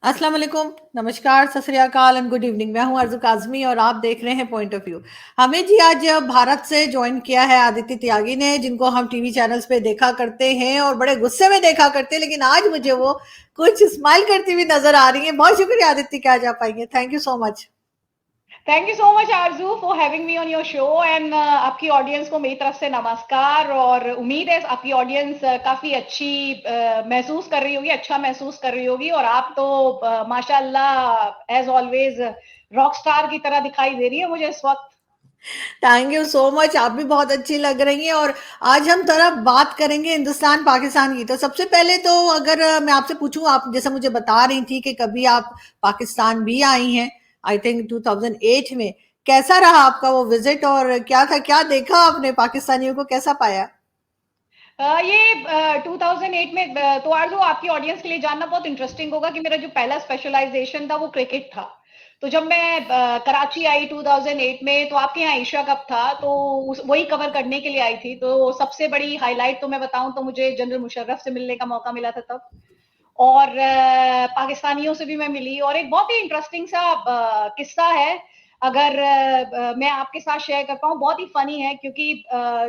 अस्सलाम वालेकुम, नमस्कार, सत श्री अकाल एंड गुड इवनिंग। मैं हूं अर्ज़ू काज़मी और आप देख रहे हैं पॉइंट ऑफ व्यू। हमें जी आज भारत से जॉइन किया है आदित्य त्यागी ने, जिनको हम टीवी चैनल्स पे देखा करते हैं और बड़े गुस्से में देखा करते हैं, लेकिन आज मुझे वो कुछ स्माइल करती हुई नजर आ रही है। बहुत शुक्रिया आदित्य, क्या जा पाएंगे। Thank you so much. Thank you so much Arzoo for having me on your show and आपकी ऑडियंस को मेरी तरफ से नमस्कार। और उम्मीद है आपकी ऑडियंस काफी अच्छी महसूस कर रही होगी, अच्छा महसूस कर रही होगी। और आप तो माशाल्लाह एज ऑलवेज रॉक स्टार की तरह दिखाई दे रही है मुझे इस वक्त। थैंक यू सो मच, आप भी बहुत अच्छी लग रही हैं। और आज हम थोड़ा बात करेंगे हिंदुस्तान पाकिस्तान की। तो सबसे पहले तो अगर मैं आपसे पूछूं, आप जैसे मुझे बता रही थी कि कभी आप पाकिस्तान भी आई हैं, आई थिंक 2008 में। कैसा रहा आपका वो विजिट और क्या था, क्या देखा आपने, पाकिस्तानियों को कैसा पाया? ये 2008 में तो आरजू आपकी ऑडियंस के लिए जानना बहुत इंटरेस्टिंग होगा कि मेरा जो पहला स्पेशलाइजेशन था वो क्रिकेट था। तो जब मैं कराची आई 2008 में, तो आपके यहाँ एशिया कप था, तो वही कवर करने के लिए आई थी। तो सबसे बड़ी हाईलाइट तो मैं बताऊं तो मुझे जनरल मुशर्रफ से मिलने का मौका मिला था तब। और पाकिस्तानियों से भी मैं मिली। और एक बहुत ही इंटरेस्टिंग सा किस्सा है, अगर मैं आपके साथ शेयर कर पाऊँ। बहुत ही फनी है, क्योंकि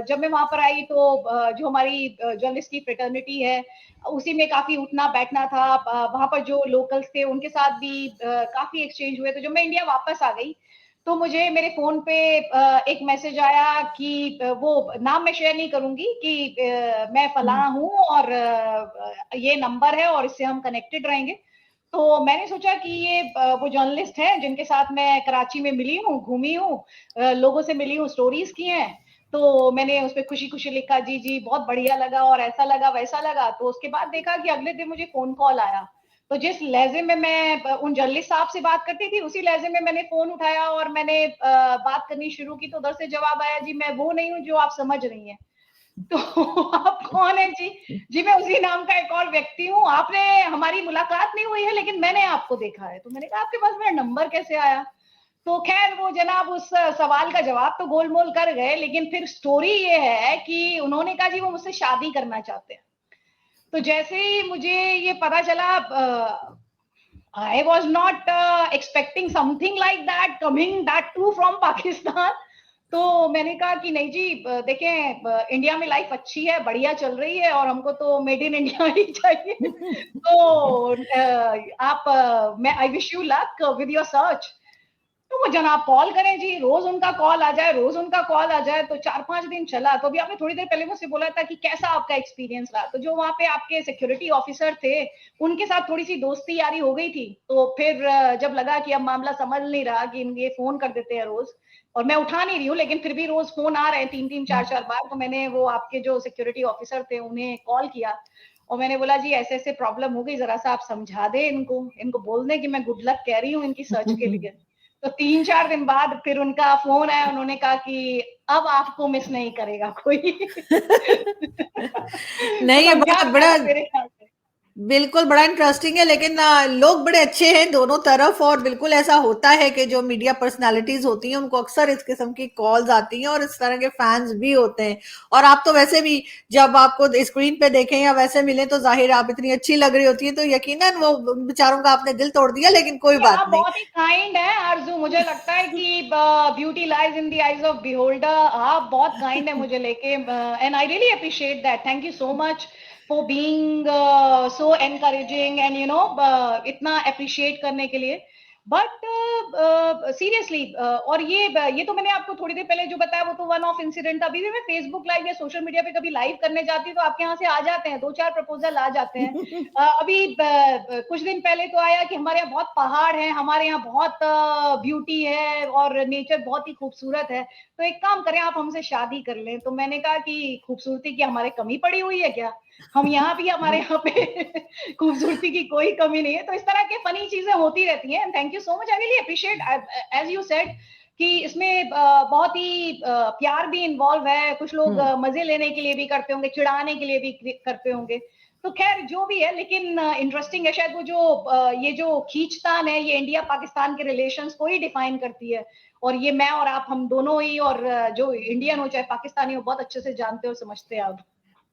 जब मैं वहां पर आई तो जो हमारी जर्नलिस्ट की फ्रेटर्निटी है, उसी में काफी उठना बैठना था। वहां पर जो लोकल्स थे उनके साथ भी काफी एक्सचेंज हुए। तो जब मैं इंडिया वापस आ गई तो मुझे मेरे फोन पे एक मैसेज आया कि वो नाम मैं शेयर नहीं करूंगी कि मैं फलां हूँ और ये नंबर है और इससे हम कनेक्टेड रहेंगे। तो मैंने सोचा कि ये वो जर्नलिस्ट हैं जिनके साथ मैं कराची में मिली हूँ, घूमी हूँ, लोगों से मिली हूँ, स्टोरीज की हैं। तो मैंने उस पर खुशी खुशी लिखा, जी जी बहुत बढ़िया लगा और ऐसा लगा वैसा लगा। तो उसके बाद देखा कि अगले दिन मुझे फोन कॉल आया। तो जिस लहजे में मैं उन जर्नलिस्ट साहब से बात करती थी, उसी लहजे में मैंने फोन उठाया और मैंने बात करनी शुरू की। तो उधर से जवाब आया, जी मैं वो नहीं हूँ जो आप समझ रही हैं। तो आप कौन है जी? जी मैं उसी नाम का एक और व्यक्ति हूँ। आपने हमारी मुलाकात नहीं हुई है, लेकिन मैंने आपको देखा है। तो मैंने कहा आपके पास मेरा नंबर कैसे आया? तो खैर वो जनाब उस सवाल का जवाब तो गोलमोल कर गए, लेकिन फिर स्टोरी ये है कि उन्होंने कहा जी वो मुझसे शादी करना चाहते हैं। तो जैसे ही मुझे ये पता चला, I was not expecting something like that coming, that too from Pakistan. तो मैंने कहा कि नहीं जी, देखें इंडिया में लाइफ अच्छी है, बढ़िया चल रही है और हमको तो मेड इन इंडिया ही चाहिए। तो आप मैं I wish you luck with your search. तो वो जनाब कॉल करें जी, रोज उनका कॉल आ जाए, रोज उनका कॉल आ जाए। तो 4-5 दिन चला। तो अभी आपने थोड़ी देर पहले मुझसे बोला था कि कैसा आपका एक्सपीरियंस रहा। तो जो वहां पे आपके सिक्योरिटी ऑफिसर थे, उनके साथ थोड़ी सी दोस्ती यारी हो गई थी। तो फिर जब लगा कि अब मामला समझ नहीं रहा कि ये फोन कर देते हैं रोज, और मैं उठा नहीं रही हूँ, लेकिन फिर भी रोज फोन आ रहे हैं 3-3 4-4 बार। तो मैंने वो आपके जो सिक्योरिटी ऑफिसर थे उन्हें कॉल किया और मैंने बोला जी ऐसे ऐसे प्रॉब्लम हो गई, जरा सा आप समझा दें इनको, इनको बोल दें कि मैं गुड लक कह रही हूँ इनकी सर्च के लिए। तो 3-4 दिन बाद फिर उनका फोन आया, उन्होंने कहा कि अब आपको मिस नहीं करेगा कोई। तो नहीं, ये समझा बड़ा बड़ा पाया मेरे ख्याल से। बिल्कुल, बड़ा इंटरेस्टिंग है, लेकिन लोग बड़े अच्छे हैं दोनों तरफ। और बिल्कुल ऐसा होता है कि जो मीडिया पर्सनालिटीज होती हैं उनको अक्सर इस किस्म की कॉल्स आती हैं और इस तरह के फैंस भी होते हैं। और आप तो वैसे भी जब आपको स्क्रीन पे देखें या वैसे मिले तो जाहिर आप इतनी अच्छी लग रही होती है, तो यकीनन वो उन बेचारों का आपने दिल तोड़ दिया, लेकिन कोई ये बात आप नहीं। बहुत ही काइंड है आरजू। मुझे लगता है कि beauty lies in the eyes of beholder. आप बहुत काइंड है मुझे लेके, and I really appreciate that. Thank you so much for being so encouraging and you know इतना अप्रिशिएट करने के लिए। बट सीरियसली, और ये तो मैंने आपको थोड़ी देर पहले जो बताया वो तो वन ऑफ इंसिडेंट था। अभी भी मैं फेसबुक लाइव या सोशल मीडिया पे कभी लाइव करने जाती हूँ तो आपके यहाँ से आ जाते हैं 2-4 प्रपोजल आ जाते हैं। अभी कुछ दिन पहले तो आया कि हमारे यहाँ बहुत पहाड़ है, हमारे यहाँ बहुत ब्यूटी है और नेचर बहुत ही खूबसूरत है, तो एक काम करें आप हमसे शादी कर लें। तो मैंने कहा कि खूबसूरती की हमारे कमी पड़ी हुई है क्या? हम यहाँ भी, हमारे यहाँ पे खूबसूरती की कोई कमी नहीं है। तो इस तरह के फनी चीजें होती रहती हैं। Thank you so much, I really appreciate as you said कि इसमें बहुत ही प्यार भी इन्वॉल्व है। कुछ लोग हम्म। मजे लेने के लिए भी करते होंगे, चिढ़ाने के लिए भी करते होंगे। तो खैर जो भी है, लेकिन इंटरेस्टिंग है। शायद वो जो ये जो खींचतान है, ये इंडिया पाकिस्तान के रिलेशंस को ही डिफाइन करती है। और ये मैं और आप, हम दोनों ही, और जो इंडियन हो चाहे पाकिस्तानी हो, बहुत अच्छे से जानते हो, समझते हैं आप।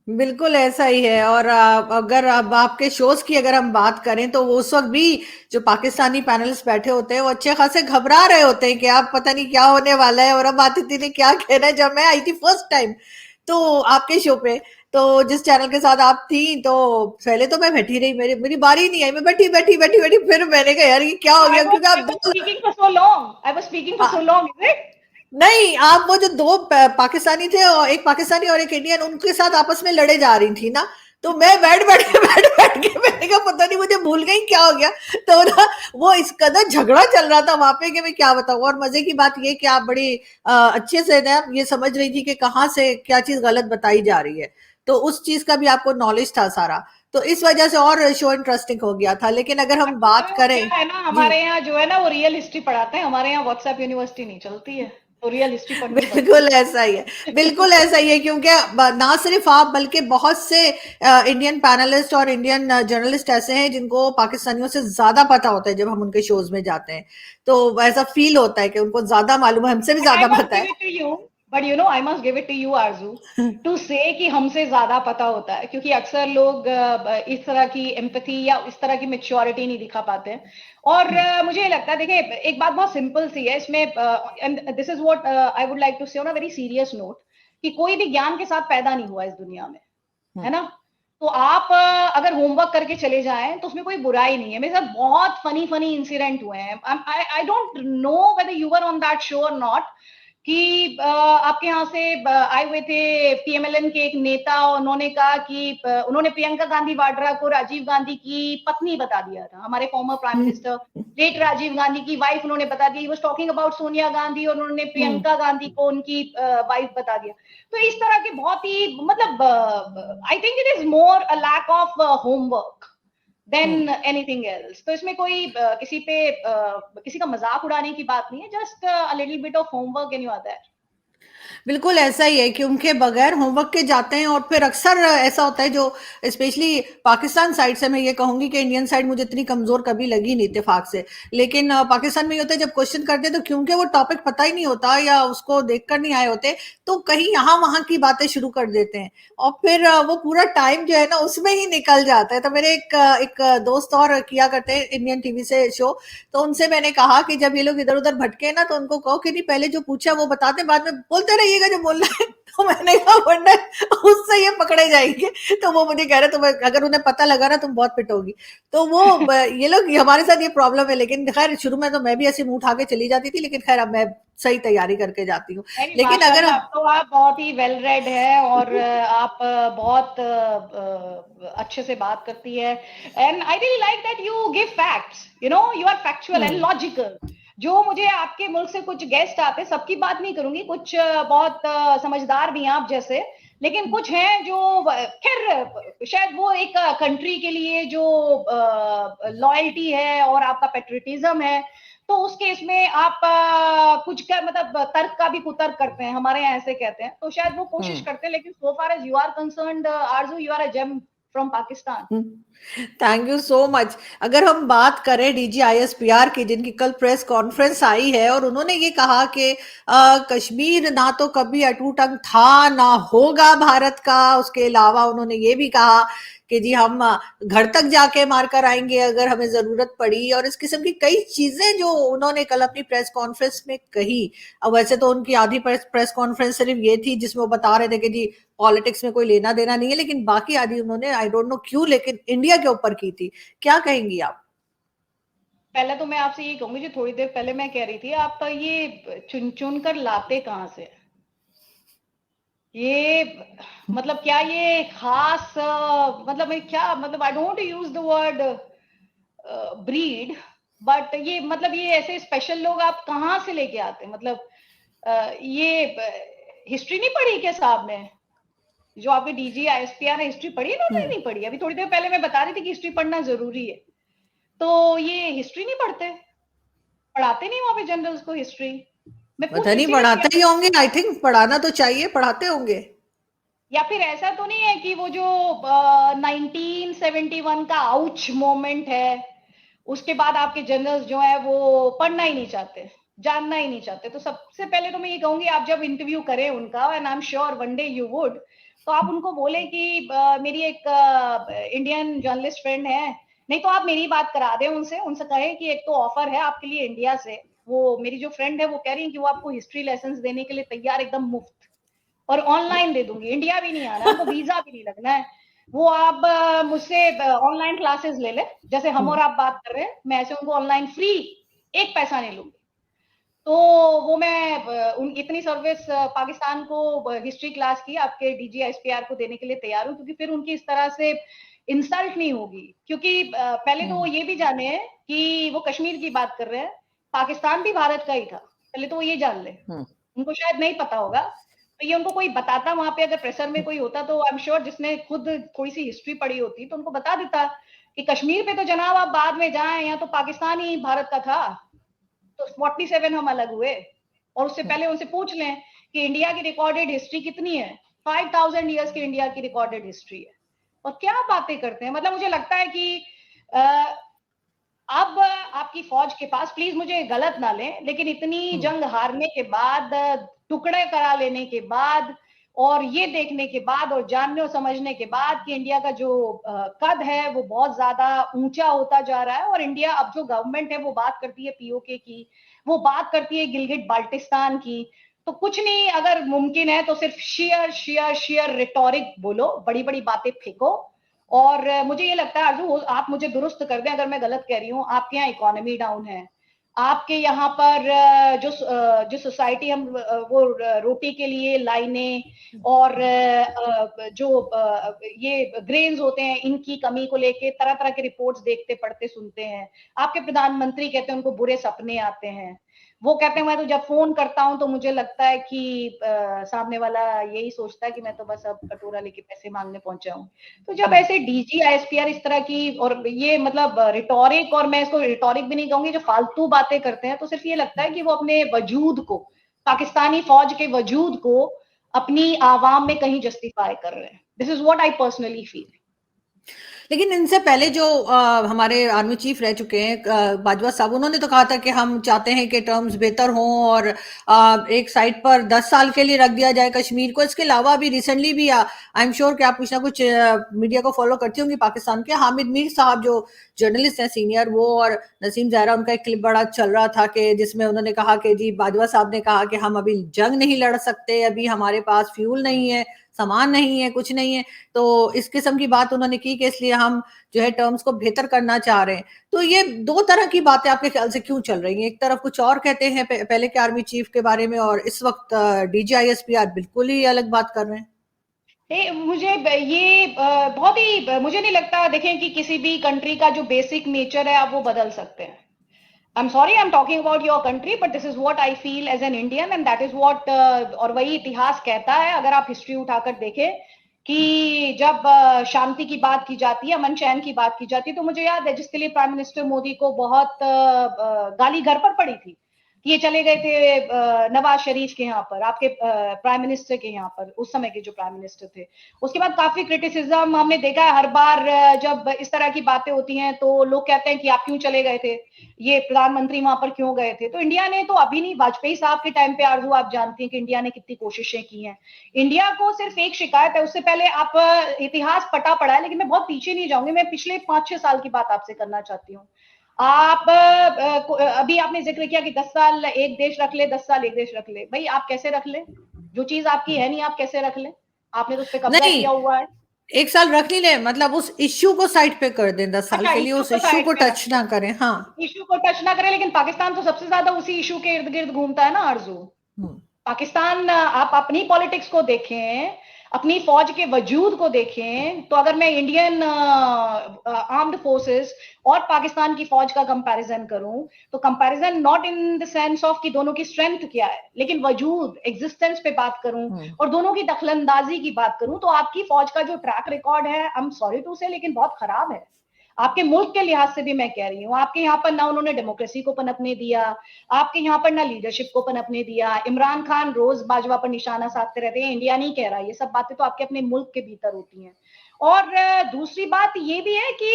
बिल्कुल ऐसा ही है। और अगर अब आपके शोज की अगर हम बात करें तो वो उस वक्त भी जो पाकिस्तानी पैनलिस्ट बैठे होते हैं वो अच्छे खासे घबरा रहे होते हैं कि आप पता नहीं क्या होने वाला है, और अब आतिथि ने क्या कहना है। जब मैं आई थी फर्स्ट टाइम तो आपके शो पे, तो जिस चैनल के साथ आप थी, तो पहले तो मैं बैठी रही, मेरी मेरी बारी नहीं आई, मैं बैठी बैठी बैठी बैठी, फिर मैंने कहा यार ये क्या हो गया, क्योंकि I आप was speaking for so long. I was speaking for so long, is it? नहीं, आप वो जो दो पाकिस्तानी थे, और एक पाकिस्तानी और एक इंडियन, उनके साथ आपस में लड़े जा रही थी ना, तो मैं बैठ बैठ के बैठ के मैंने कहा पता नहीं मुझे भूल गई क्या हो गया। तो ना वो इस कदर झगड़ा चल रहा था वहां पे कि मैं क्या बताऊं। और मजे की बात ये कि आप बड़ी अच्छे से ना ये समझ रही थी कि कहाँ से क्या चीज गलत बताई जा रही है, तो उस चीज का भी आपको नॉलेज था सारा, तो इस वजह से और शो इंटरेस्टिंग हो गया था। लेकिन अगर हम बात एक्चुअली वो करें, क्या है ना, जी, हमारे यहाँ जो है ना वो रियल हिस्ट्री पढ़ाते हैं, हमारे यहाँ व्हाट्सएप यूनिवर्सिटी नहीं चलती है, तो रियल हिस्ट्री पढ़नी पड़ती बिल्कुल ऐसा ही है। बिल्कुल ऐसा ही है, क्योंकि ना सिर्फ आप बल्कि बहुत से इंडियन पैनलिस्ट और इंडियन जर्नलिस्ट ऐसे हैं जिनको पाकिस्तानियों से ज्यादा पता होता है। जब हम उनके शोज में जाते हैं तो ऐसा फील होता है कि उनको ज्यादा मालूम है, हमसे भी बट आई ज्यादा मस्ट पता गिव है। It to you but you know I must give it to you Arzoo to say कि हमसे ज्यादा पता होता है, क्योंकि अक्सर लोग इस तरह की एम्पैथी या इस तरह की मेच्योरिटी नहीं दिखा पाते हैं। और मुझे लगता है, देखिए एक बात बहुत सिंपल सी है इसमें, and this is what I would like to say on a very serious note, कि कोई भी ज्ञान के साथ पैदा नहीं हुआ इस दुनिया में, है ना? तो आप अगर होमवर्क करके चले जाएं तो उसमें कोई बुराई नहीं है। मेरे साथ बहुत फनी फनी इंसिडेंट हुए हैं। I don't know whether you were on that show और नॉट, कि आपके यहाँ से आए हुए थे पीएमएलएन के एक नेता, उन्होंने कहा कि उन्होंने प्रियंका गांधी वाड्रा को राजीव गांधी की पत्नी बता दिया था, हमारे former prime minister late Rajiv Gandhi की वाइफ उन्होंने बता दी। Was talking about Sonia Gandhi और उन्होंने प्रियंका गांधी को उनकी वाइफ बता दिया। तो इस तरह के बहुत ही मतलब, I think it is more a lack of homework than anything else. तो इसमें कोई किसी पे किसी का मजाक उड़ाने की बात नहीं है, just a little bit of homework and you are that. बिल्कुल ऐसा ही है, क्योंकि बगैर होमवर्क के जाते हैं। और फिर अक्सर ऐसा होता है, जो स्पेशली पाकिस्तान साइड से मैं ये कहूंगी कि इंडियन साइड मुझे इतनी कमजोर कभी लगी नहीं इत्तेफाक से, लेकिन पाकिस्तान में ये होता है जब क्वेश्चन करते हैं तो क्योंकि वो टॉपिक पता ही नहीं होता या उसको देखकर नहीं आए होते, तो कहीं यहाँ वहां की बातें शुरू कर देते हैं, और फिर वो पूरा टाइम जो है ना उसमें ही निकल जाता है। तो मेरे एक दोस्त और किया करते हैं इंडियन टीवी से शो, तो उनसे मैंने कहा कि जब ये लोग इधर उधर भटके ना तो उनको कहो कि नहीं पहले जो पूछा वो बताते, बाद में बोलते रहिएगा जो बोलना है। तो मैंने कहा वरना उससे ये पकड़े जाएंगे। तो वो मुझे कह रहे तुम अगर उन्हें पता लगा ना तुम बहुत पिटोगी। तो वो ये लोग हमारे साथ ये प्रॉब्लम है। लेकिन खैर शुरू में तो मैं भी ऐसे मुंह उठा के चली जाती थी, लेकिन खैर अब मैं सही तैयारी करके जाती हूँ। नहीं, लेकिन अगर माशाल्लाह, अब तो आप बहुत ही वेल रेड है और आप बहुत अच्छे से बात करती है। And I really like that you give facts, you know you are factual and logical. जो मुझे आपके मुल्क से कुछ गेस्ट आते, सबकी बात नहीं करूंगी, कुछ बहुत समझदार भी हैं आप जैसे, लेकिन कुछ हैं जो खैर शायद वो एक कंट्री के लिए जो लॉयल्टी है और आपका पेट्रियटिज्म है, तो उस केस में आप कुछ का मतलब तर्क का भी कुतर्क करते हैं, हमारे यहाँ ऐसे कहते हैं, तो शायद वो कोशिश करते हैं। लेकिन so far as you are concerned Arzoo, you are a gem from Pakistan. Thank you so much. अगर हम बात करें डीजीआईएसपीआर की, जिनकी कल प्रेस कॉन्फ्रेंस आई है, और उन्होंने ये कहा कि कश्मीर ना तो कभी अटूट अंग था ना होगा भारत का। उसके अलावा उन्होंने ये भी कहा कि जी हम घर तक जाके मार कर आएंगे अगर हमें जरूरत पड़ी, और इस किस्म की कई चीजें जो उन्होंने कल अपनी प्रेस कॉन्फ्रेंस में कही। अब वैसे तो उनकी आधी प्रेस कॉन्फ्रेंस सिर्फ ये थी जिसमें वो बता रहे थे कि जी पॉलिटिक्स में कोई लेना देना नहीं है, लेकिन बाकी आदि उन्होंने आई डोंट नो क्यों लेकिन इंडिया के ऊपर की थी। क्या कहेंगी आप? पहले तो मैं आपसे ये कहूंगी, जो थोड़ी देर पहले मैं कह रही थी, आप ये चुन चुन कर लाते कहाँ से ये, मतलब क्या ये खास मतलब मैं क्या मतलब, I don't use the word breed, but ये मतलब ये ऐसे स्पेशल लोग आप कहाँ से लेके आते हैं? मतलब ये हिस्ट्री नहीं पढ़ी क्या साहब ने? जो आपके डीजी आईएसपीआर ने हिस्ट्री पढ़ी, इन्होंने नहीं पढ़ी? अभी थोड़ी देर पहले मैं बता रही थी कि हिस्ट्री पढ़ना जरूरी है, तो ये हिस्ट्री नहीं पढ़ते, पढ़ाते नहीं वहां पे जनरल्स को हिस्ट्री? मैं पता पूछ नहीं, इसीलिए पढ़ाते कह ही रही हूँ। होंगे, आई थिंक पढ़ाना तो चाहिए, पढ़ाते होंगे। या फिर ऐसा तो नहीं है कि वो जो 1971 का आउच मोमेंट है, उसके बाद आपके जनरल्स जो है वो पढ़ना ही नहीं चाहते, जानना ही नहीं चाहते? तो सबसे पहले तो मैं ये कहूंगी, आप जब इंटरव्यू करें उनका, and I am sure one day you would, तो आप उनको बोले कि मेरी एक इंडियन जर्नलिस्ट फ्रेंड है, नहीं तो आप मेरी बात करा दें उनसे, उनसे कहें कि एक तो ऑफर है आपके लिए इंडिया से, वो मेरी जो फ्रेंड है वो कह रही है कि वो आपको हिस्ट्री लेसन देने के लिए तैयार, एकदम मुफ्त, और ऑनलाइन दे दूंगी, इंडिया भी नहीं आना है उनको, वीजा भी नहीं लगना है, वो आप मुझसे ऑनलाइन क्लासेस ले ले, जैसे हम और आप बात कर रहे हैं, मैं ऐसे उनको ऑनलाइन फ्री, एक पैसा नहीं लूंगी। तो वो मैं इतनी सर्विस पाकिस्तान को हिस्ट्री क्लास की आपके DGISPR को देने के लिए तैयार हूँ, क्योंकि फिर उनकी इस तरह से इंसल्ट नहीं होगी, क्योंकि पहले तो वो ये भी जाने कि वो कश्मीर की बात कर रहे हैं, पाकिस्तान भी भारत का ही था, पहले तो वो ये जान ले, उनको शायद नहीं पता होगा, तो ये उनको कोई बताता वहां पे, अगर प्रेशर में कोई होता तो आई एम श्योर जिसने खुद थोड़ी सी हिस्ट्री पढ़ी होती तो उनको बता देता कि कश्मीर पे तो जनाब आप बाद में जाएं, यहाँ तो पाकिस्तान ही भारत का था, तो 47 हम अलग हुए, और उससे पहले उनसे पूछ लें कि इंडिया की रिकॉर्डेड हिस्ट्री कितनी है, 5000 ईयर्स की इंडिया की रिकॉर्डेड हिस्ट्री है, और क्या बातें करते हैं। मतलब मुझे लगता है कि अब आपकी फौज के पास, प्लीज मुझे गलत ना लें, लेकिन इतनी जंग हारने के बाद, टुकड़े करा लेने के बाद, और ये देखने के बाद और जानने और समझने के बाद कि इंडिया का जो कद है वो बहुत ज्यादा ऊंचा होता जा रहा है, और इंडिया अब जो गवर्नमेंट है वो बात करती है POK की, वो बात करती है गिलगिट बाल्टिस्तान की, तो कुछ नहीं, अगर मुमकिन है तो सिर्फ शेयर शेयर शेयर रिटोरिक बोलो, बड़ी बड़ी बातें फेंको, और मुझे ये लगता है आरजू, आप मुझे दुरुस्त कर दें अगर मैं गलत कह रही हूँ, आपके यहाँ इकोनॉमी डाउन है, आपके यहाँ पर जो सोसाइटी हम वो रोटी के लिए लाइनें और जो ये ग्रेन्स होते हैं इनकी कमी को लेके तरह तरह के रिपोर्ट्स देखते पढ़ते सुनते हैं, आपके प्रधानमंत्री कहते हैं उनको बुरे सपने आते हैं, वो कहते हैं मैं तो जब फोन करता हूं तो मुझे लगता है कि सामने वाला यही सोचता है कि मैं तो बस अब कटोरा लेके पैसे मांगने पहुंचा हूं। तो जब ऐसे DGISPR इस तरह की, और ये मतलब रिटोरिक, और मैं इसको रिटोरिक भी नहीं कहूंगी, जो फालतू बातें करते हैं, तो सिर्फ ये लगता है कि वो अपने वजूद को, पाकिस्तानी फौज के वजूद को अपनी आवाम में कहीं जस्टिफाई कर रहे हैं। This is what I personally feel. लेकिन इनसे पहले जो हमारे आर्मी चीफ रह चुके हैं बाजवा साहब, उन्होंने तो कहा था कि हम चाहते हैं कि टर्म्स बेहतर हों और एक साइड पर 10 साल के लिए रख दिया जाए कश्मीर को। इसके अलावा भी रिसेंटली भी आई एम श्योर कि आप कुछ ना कुछ मीडिया को फॉलो करती होंगी पाकिस्तान के, हामिद मीर साहब जो जर्नलिस्ट हैं सीनियर, वो और नसीम जहरा, उनका एक क्लिप बड़ा चल रहा था कि जिसमें उन्होंने कहा कि जी बाजवा साहब ने कहा कि हम अभी जंग नहीं लड़ सकते, अभी हमारे पास फ्यूल नहीं है, सामान नहीं है, कुछ नहीं है। तो इस किस्म की बात उन्होंने की कि इसलिए हम जो है टर्म्स को बेहतर करना चाह रहे हैं। तो ये दो तरह की बातें आपके ख्याल से क्यों चल रही हैं? एक तरफ कुछ और कहते हैं पहले के आर्मी चीफ के बारे में, और इस वक्त DGISPR बिल्कुल ही अलग बात कर रहे हैं। मुझे ये बहुत ही, मुझे नहीं लगता, देखें कि किसी भी कंट्री का जो बेसिक नेचर है आप वो बदल सकते हैं। I'm sorry, I'm talking about your country, but this is what I feel as an Indian, and that is what और वही इतिहास कहता है, अगर आप हिस्ट्री उठाकर देखें कि जब शांति की बात की जाती है, अमन चैन की बात की जाती है, तो मुझे याद है जिसके लिए प्राइम मिनिस्टर मोदी को बहुत गाली घर पर पड़ी थी, ये चले गए थे नवाज शरीफ के यहाँ पर, आपके प्राइम मिनिस्टर के यहाँ पर, उस समय के जो प्राइम मिनिस्टर थे। उसके बाद काफी क्रिटिसिज्म हमने देखा है, हर बार जब इस तरह की बातें होती हैं तो लोग कहते हैं कि आप क्यों चले गए थे, ये प्रधानमंत्री वहां पर क्यों गए थे। तो इंडिया ने तो अभी नहीं, वाजपेयी साहब के टाइम पे आरजू आप जानती हैं कि इंडिया ने कितनी कोशिशें की हैं। इंडिया को सिर्फ एक शिकायत है, उससे पहले आप इतिहास पटा पड़ा है, लेकिन मैं बहुत पीछे नहीं जाऊंगी, मैं पिछले 5-6 साल की बात आपसे करना चाहती हूँ। आप अभी आपने जिक्र किया कि 10 साल एक देश रख ले, 10 साल एक देश रख ले, भाई आप कैसे रख ले, जो चीज आपकी है नहीं आप कैसे रख ले, आपने तो उस पर कब्जा नहीं, किया हुआ है। एक साल रख नहीं ले, मतलब उस इश्यू को साइड पे कर दें, 10 साल अच्छा, के लिए इश्यू उस को इश्यू साइड को पे टच रख ना लें, करें। हाँ। इश्यू को टच ना करें, लेकिन पाकिस्तान तो सबसे ज्यादा उसी इश्यू के इर्द गिर्द घूमता है ना आरजू। पाकिस्तान, आप अपनी पॉलिटिक्स को देखें, अपनी फौज के वजूद को देखें, तो अगर मैं इंडियन आर्म्ड फोर्सेस और पाकिस्तान की फौज का कंपैरिजन करूं, तो comparison not in the sense of कि दोनों की स्ट्रेंथ क्या है, लेकिन वजूद, एग्जिस्टेंस पे बात करूं और दोनों की दखलंदाजी की बात करूं, तो आपकी फौज का जो ट्रैक रिकॉर्ड है, आई एम सॉरी टू से, लेकिन बहुत खराब है। आपके मुल्क के लिहाज से भी मैं कह रही हूँ, आपके यहाँ पर ना उन्होंने डेमोक्रेसी को पनपने दिया, आपके यहाँ पर ना लीडरशिप को पनपने दिया। इमरान खान रोज बाजवा पर निशाना साधते रहते हैं, इंडिया नहीं कह रहा, ये सब बातें तो आपके अपने मुल्क के भीतर होती हैं। और दूसरी बात ये भी है कि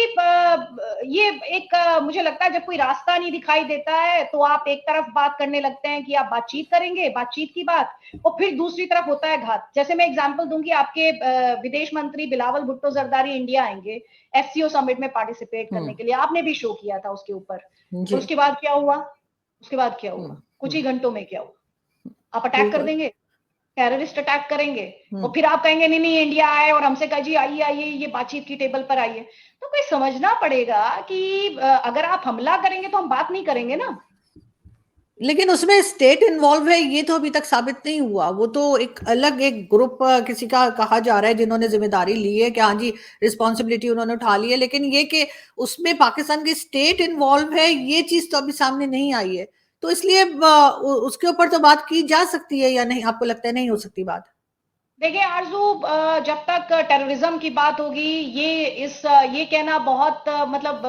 ये एक मुझे लगता है जब कोई रास्ता नहीं दिखाई देता है तो आप एक तरफ बात करने लगते हैं कि आप बातचीत करेंगे, बातचीत की बात, और फिर दूसरी तरफ होता है घात। जैसे मैं एग्जांपल दूंगी, आपके विदेश मंत्री बिलावल भुट्टो जरदारी इंडिया आएंगे एससीओ समिट में पार्टिसिपेट करने के लिए, आपने भी शो किया था उसके ऊपर, और उसके बाद क्या हुआ? उसके बाद क्या हुआ? कुछ ही घंटों में क्या हुआ? आप अटैक कर देंगे, टेररिस्ट अटैक करेंगे, और फिर आप कहेंगे नहीं नहीं इंडिया आए और हमसे कहा जी आइए आइए ये बातचीत की टेबल पर आइए। तो कोई समझना पड़ेगा कि अगर आप हमला करेंगे तो हम बात नहीं करेंगे ना। लेकिन उसमें स्टेट इन्वॉल्व है ये तो अभी तक साबित नहीं हुआ। वो तो एक अलग एक ग्रुप किसी का कहा जा रहा है जिन्होंने जिम्मेदारी ली है कि हाँ जी रिस्पॉन्सिबिलिटी उन्होंने उठा ली है, लेकिन ये कि उसमें पाकिस्तान की स्टेट इन्वॉल्व है ये चीज तो अभी सामने नहीं आई है। तो इसलिए उसके ऊपर तो बात की जा सकती है या नहीं, आपको लगता है नहीं हो सकती बात? देखिए आरजू, जब तक टेररिज्म की बात होगी, ये कहना बहुत मतलब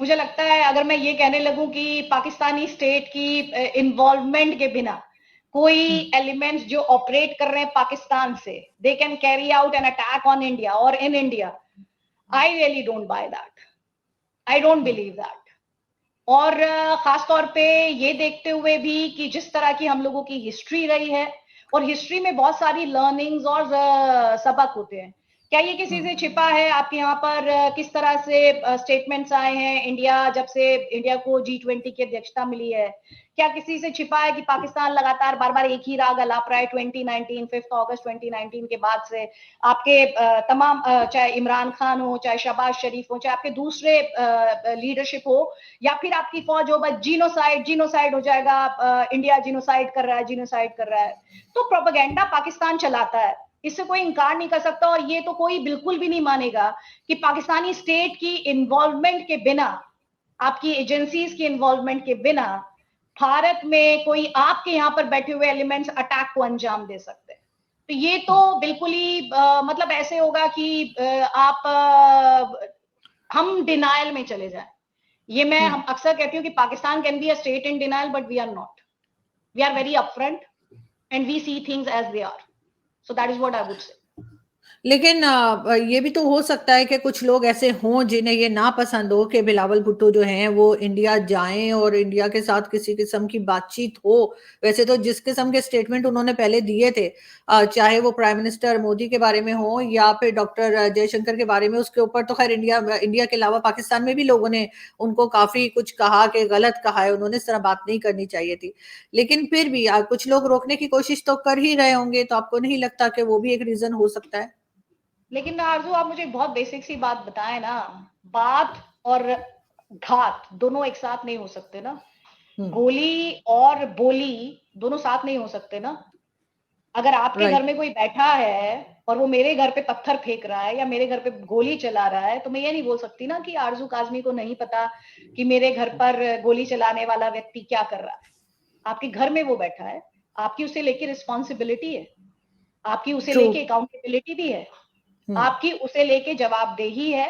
मुझे लगता है अगर मैं ये कहने लगूं कि पाकिस्तानी स्टेट की इन्वॉल्वमेंट के बिना कोई एलिमेंट्स जो ऑपरेट कर रहे हैं पाकिस्तान से, they can carry out an attack on India और in India, I really don't buy that, I don't believe that. और खास तौर पे ये देखते हुए भी कि जिस तरह की हम लोगों की हिस्ट्री रही है, और हिस्ट्री में बहुत सारी लर्निंग्स और सबक होते हैं, क्या ये किसी से छिपा है? आपके यहाँ पर किस तरह से स्टेटमेंट्स आए हैं इंडिया, जब से इंडिया को G20 की अध्यक्षता मिली है, क्या किसी से छिपा है कि पाकिस्तान लगातार बार बार एक ही राग अलाप रहा है? 2019 5 अगस्त 2019 के बाद से आपके तमाम चाहे इमरान खान हो, चाहे शहबाज शरीफ हो, चाहे आपके दूसरे लीडरशिप हो, या फिर आपकी फौज हो, बस जीनोसाइड जीनोसाइड हो जाएगा, इंडिया जीनोसाइड कर रहा है, जीनोसाइड कर रहा है। तो प्रोपेगेंडा पाकिस्तान चलाता है, इससे कोई इंकार नहीं कर सकता। और ये तो कोई बिल्कुल भी नहीं मानेगा कि पाकिस्तानी स्टेट की इन्वॉल्वमेंट के बिना, आपकी एजेंसीज की इन्वॉल्वमेंट के बिना भारत में कोई आपके यहां पर बैठे हुए एलिमेंट्स अटैक को अंजाम दे सकते हैं। तो ये तो बिल्कुल ही मतलब ऐसे होगा कि हम डिनायल में चले जाएं। ये मैं हम अक्सर कहती हूँ कि Pakistan can be a state in denial but we are not, we are very upfront and we see things as they are, so that is what I would say. लेकिन ये भी तो हो सकता है कि कुछ लोग ऐसे हों जिन्हें ये ना पसंद हो कि बिलावल भुट्टो जो हैं वो इंडिया जाएं और इंडिया के साथ किसी किस्म की बातचीत हो। वैसे तो जिस किस्म के स्टेटमेंट उन्होंने पहले दिए थे, चाहे वो प्राइम मिनिस्टर मोदी के बारे में हो या फिर डॉक्टर जयशंकर के बारे में, उसके ऊपर तो खैर इंडिया इंडिया के अलावा पाकिस्तान में भी लोगों ने उनको काफी कुछ कहा कि गलत कहा है, उन्होंने इस तरह बात नहीं करनी चाहिए थी। लेकिन फिर भी कुछ लोग रोकने की कोशिश तो कर ही रहे होंगे, तो आपको नहीं लगता कि वो भी एक रीजन हो सकता है? लेकिन आरजू, आप मुझे बहुत बेसिक सी बात बताएं ना, बात और घात दोनों एक साथ नहीं हो सकते ना, गोली और बोली दोनों साथ नहीं हो सकते ना। अगर आपके घर राइट। में कोई बैठा है और वो मेरे घर पे पत्थर फेंक रहा है या मेरे घर पे गोली चला रहा है, तो मैं ये नहीं बोल सकती ना कि आरजू काजमी को नहीं पता कि मेरे घर पर गोली चलाने वाला व्यक्ति क्या कर रहा है। आपके घर में वो बैठा है, आपकी उसे लेके रिस्पॉन्सिबिलिटी है, आपकी उसे ट्रू। लेके अकाउंटेबिलिटी भी है, आपकी उसे लेके जवाबदेही है।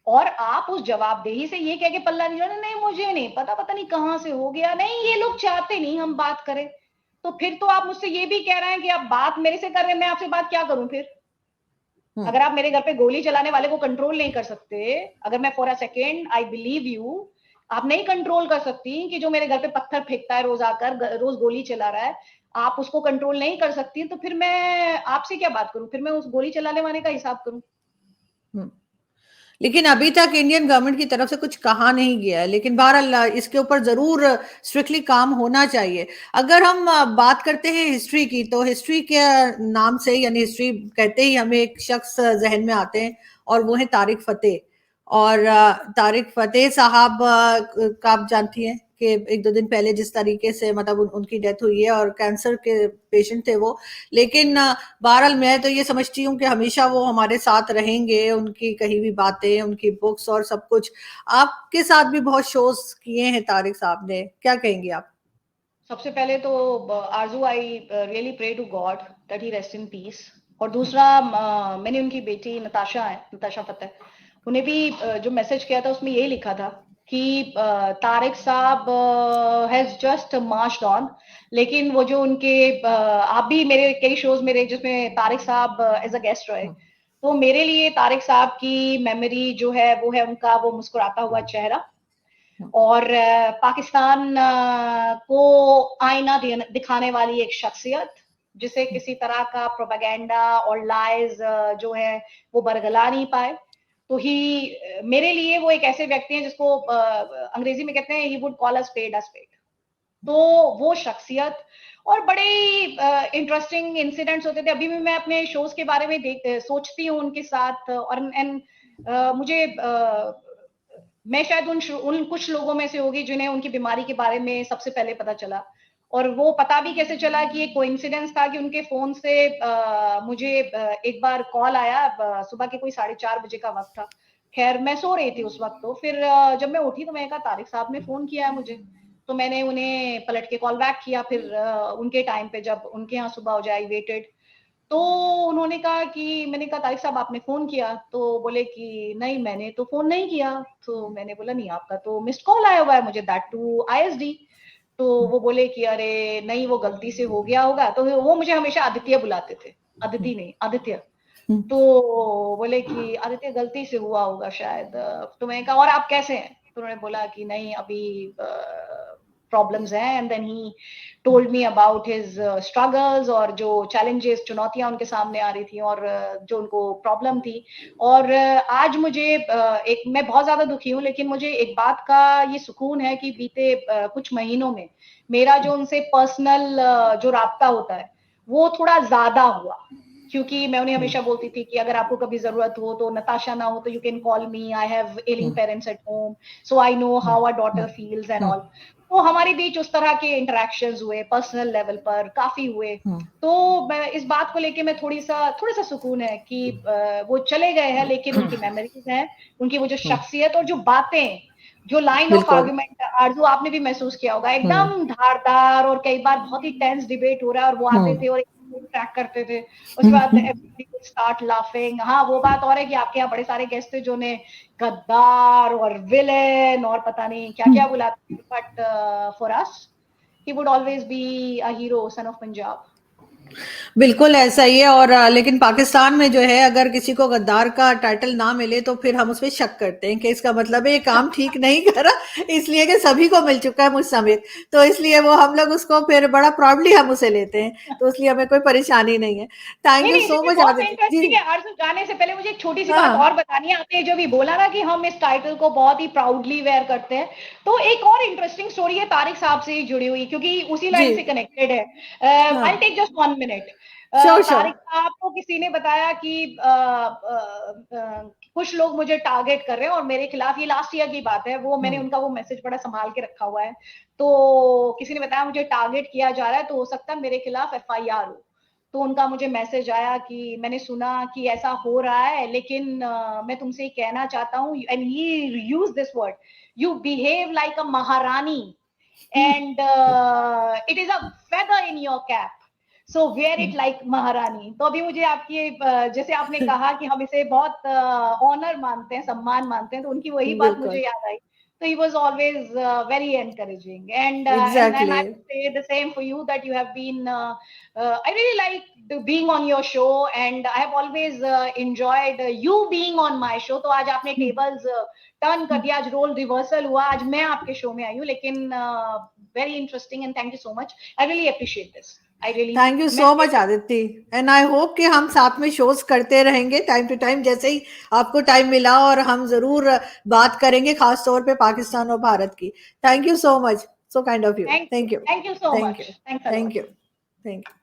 और आप उस जवाबदेही से ये कह के पल्ला नहीं जाना, नहीं मुझे नहीं पता, पता नहीं कहां से हो गया, नहीं ये लोग चाहते नहीं हम बात करें। तो फिर तो आप मुझसे ये भी कह रहे हैं कि आप बात मेरे से कर रहे हैं, मैं आपसे बात क्या करूं फिर? अगर आप मेरे घर पे गोली चलाने वाले को कंट्रोल नहीं कर सकते, अगर मैं for a second I believe you, आप नहीं कंट्रोल कर सकती कि जो मेरे घर पे पत्थर फेंकता है रोज आकर, रोज गोली चला रहा है, आप उसको कंट्रोल नहीं कर सकती, तो फिर मैं आपसे क्या बात करूं? फिर मैं उस गोली चलाने वाले का हिसाब करूं? लेकिन अभी तक इंडियन गवर्नमेंट की तरफ से कुछ कहा नहीं गया है, लेकिन बहरहाल इसके ऊपर जरूर स्ट्रिक्टली काम होना चाहिए। अगर हम बात करते हैं हिस्ट्री की, तो हिस्ट्री के नाम से यानी हिस्ट्री कहते ही हमें एक शख्स जहन में आते हैं और वो है तारिक फतेह। और तारिक फतेह साहब का आप जानती हैं कि एक दो दिन पहले जिस तरीके से मतलब उनकी डेथ हुई है, और कैंसर के पेशेंट थे वो। लेकिन बहरहाल मैं तो ये समझती हूँ कि हमेशा वो हमारे साथ रहेंगे, उनकी कही भी बातें, उनकी बुक्स और सब कुछ। आपके साथ भी बहुत शोज किए हैं तारिक साहब ने, क्या कहेंगे आप? सबसे पहले तो Arzoo, I really pray to God that he rest in peace. और दूसरा, मैंने उनकी बेटी नताशा है, नताशा फतेह, उन्हें भी जो मैसेज किया था उसमें यही लिखा था कि तारिक साहब हैज जस्ट मार्च्ड ऑन। लेकिन वो जो उनके आप भी मेरे कई शोज मेरे जिसमें तारिक साहब एज अ गेस्ट रहे, तो मेरे लिए तारिक साहब की मेमोरी जो है वो है उनका वो मुस्कुराता हुआ चेहरा, और पाकिस्तान को आईना दिखाने वाली एक शख्सियत, जिसे किसी तरह का प्रोपेगेंडा और लाइज जो है वो बरगला नहीं पाए। तो ही मेरे लिए वो एक ऐसे व्यक्ति हैं जिसको अंग्रेजी में कहते हैं he would call a spade. तो वो शख्सियत, और बड़े इंटरेस्टिंग इंसिडेंट्स होते थे। अभी भी मैं अपने शोज के बारे में सोचती हूँ उनके साथ, और एंड मुझे मैं शायद उन कुछ लोगों में से होगी जिन्हें उनकी बीमारी के बारे में सबसे पहले पता चला। और वो पता भी कैसे चला कि एक कोइंसिडेंस था कि उनके फोन से मुझे एक बार कॉल आया, सुबह के कोई 4:30 बजे का वक्त था। खैर मैं सो रही थी उस वक्त, तो फिर जब मैं उठी तो मैंने कहा तारिक साहब ने फोन किया है मुझे। तो मैंने उन्हें पलट के कॉल बैक किया, फिर उनके टाइम पे जब उनके यहाँ सुबह हो जाए, वेटेड। तो उन्होंने कहा कि, मैंने कहा तारिक साहब आपने फोन किया? तो बोले कि नहीं मैंने तो फोन नहीं किया। तो मैंने बोला नहीं, आपका तो मिस्ड कॉल आया हुआ है मुझे, दैट टू ISD। तो वो बोले कि अरे नहीं वो गलती से हो गया होगा। तो वो मुझे हमेशा आदित्य बुलाते थे, आदित्य नहीं आदित्य। तो बोले कि आदित्य गलती से हुआ होगा शायद। तो मैंने कहा और आप कैसे हैं? तो उन्होंने बोला कि नहीं अभी प्रॉब्लम्स हैं, and then he told me about his struggles, और जो चैलेंजेस चुनौतियां उनके सामने आ रही थी, और जो उनको प्रॉब्लम थी। और आज मुझे एक, मैं बहुत ज्यादा दुखी हूँ, लेकिन मुझे एक बात का ये सुकून है कि बीते कुछ महीनों में मेरा जो उनसे पर्सनल जो राब्ता होता है वो थोड़ा ज्यादा हुआ। क्योंकि मैं उन्हें हमेशा बोलती थी कि अगर आपको कभी जरूरत हो तो नताशा ना हो तो you can call me, I have ailing parents at home, so I know how our daughter feels and all. तो हमारे बीच उस तरह के इंटरेक्शंस हुए, पर्सनल लेवल पर काफी हुए। तो मैं इस बात को लेके मैं थोड़ा सा सुकून है कि वो चले गए हैं, लेकिन उनकी मेमोरीज हैं, उनकी वो जो शख्सियत और जो बातें, जो लाइन ऑफ आर्गुमेंट आरजू आपने भी महसूस किया होगा, एकदम धारदार, और कई बार बहुत ही टेंस डिबेट हो रहा है और वो आते थे और ट्रैक करते थे, उसके बाद एवरीबॉडी वुड स्टार्ट लाफिंग। हाँ वो बात और है कि आपके यहाँ बड़े सारे गेस्ट थे जो ने गद्दार और विलेन और पता नहीं क्या क्या बुलाते थे, but for us he would always be a hero, son of Punjab. बिल्कुल ऐसा ही है। और लेकिन पाकिस्तान में जो है अगर किसी को गद्दार का टाइटल ना मिले तो फिर हम उसमें शक करते हैं कि इसका मतलब है ये काम ठीक नहीं करा, इसलिए कि सभी को मिल चुका है मुझ समेत। तो इसलिए वो हम लोग उसको फिर बड़ा प्राउडली हम उसे लेते हैं, तो इसलिए हमें कोई परेशानी नहीं है। थैंक नहीं यू नहीं, सो इसमें मच बहुत आदित्य जी। इंटरेस्टिंग है। आरजू जाने से पहले मुझे एक छोटी सी बात और हाँ बतानी है। आपने जो भी बोला ना कि हम इस टाइटल को बहुत ही प्राउडली वेयर करते हैं, तो एक और इंटरेस्टिंग स्टोरी है तारिक साहब से ही जुड़ी हुई, क्योंकि उसी जी। लाइन से कनेक्टेड है। आई हाँ take just 1 minute. Sure sure. Tariq साहब को किसी ने बताया कि कुछ लोग मुझे टारगेट कर रहे हैं और मेरे खिलाफ, ये लास्ट ईयर की बात है, वो मैंने उनका वो मैसेज बड़ा संभाल के रखा हुआ है। तो किसी ने बताया मुझे टारगेट किया जा रहा है, तो हो सकता है मेरे खिलाफ FIR हो। तो उनका मुझे मैसेज आया कि मैंने सुना कि ऐसा हो रहा है, लेकिन मैं तुमसे कहना चाहता हूँ, and he use this word, you behave like a maharani, and it is a feather in your cap, so wear it like maharani. तो अभी मुझे आपकी जैसे आपने कहा कि हम इसे बहुत ऑनर मानते हैं, सम्मान मानते हैं, तो उनकी वही बात मुझे बिल्कुल याद आई। So he was always very encouraging, and exactly. I would say the same for you, that you have been. I really like being on your show, and I have always enjoyed you being on my show. तो आज आपने tables turn कर दिया, आज role reversal हुआ, आज मैं आपके show में आई हूँ, लेकिन very interesting, and thank you so much. I really appreciate this. I really thank you मैं so much Aditya, and I hope कि हम साथ में शोज करते रहेंगे टाइम टू टाइम, जैसे ही आपको टाइम मिला, और हम जरूर बात करेंगे खास तौर पे पाकिस्तान और भारत की। Thank you so much, so kind of you. thank you, thank you. thank you so thank much. You. Thanks a lot. Thank you. Thank you.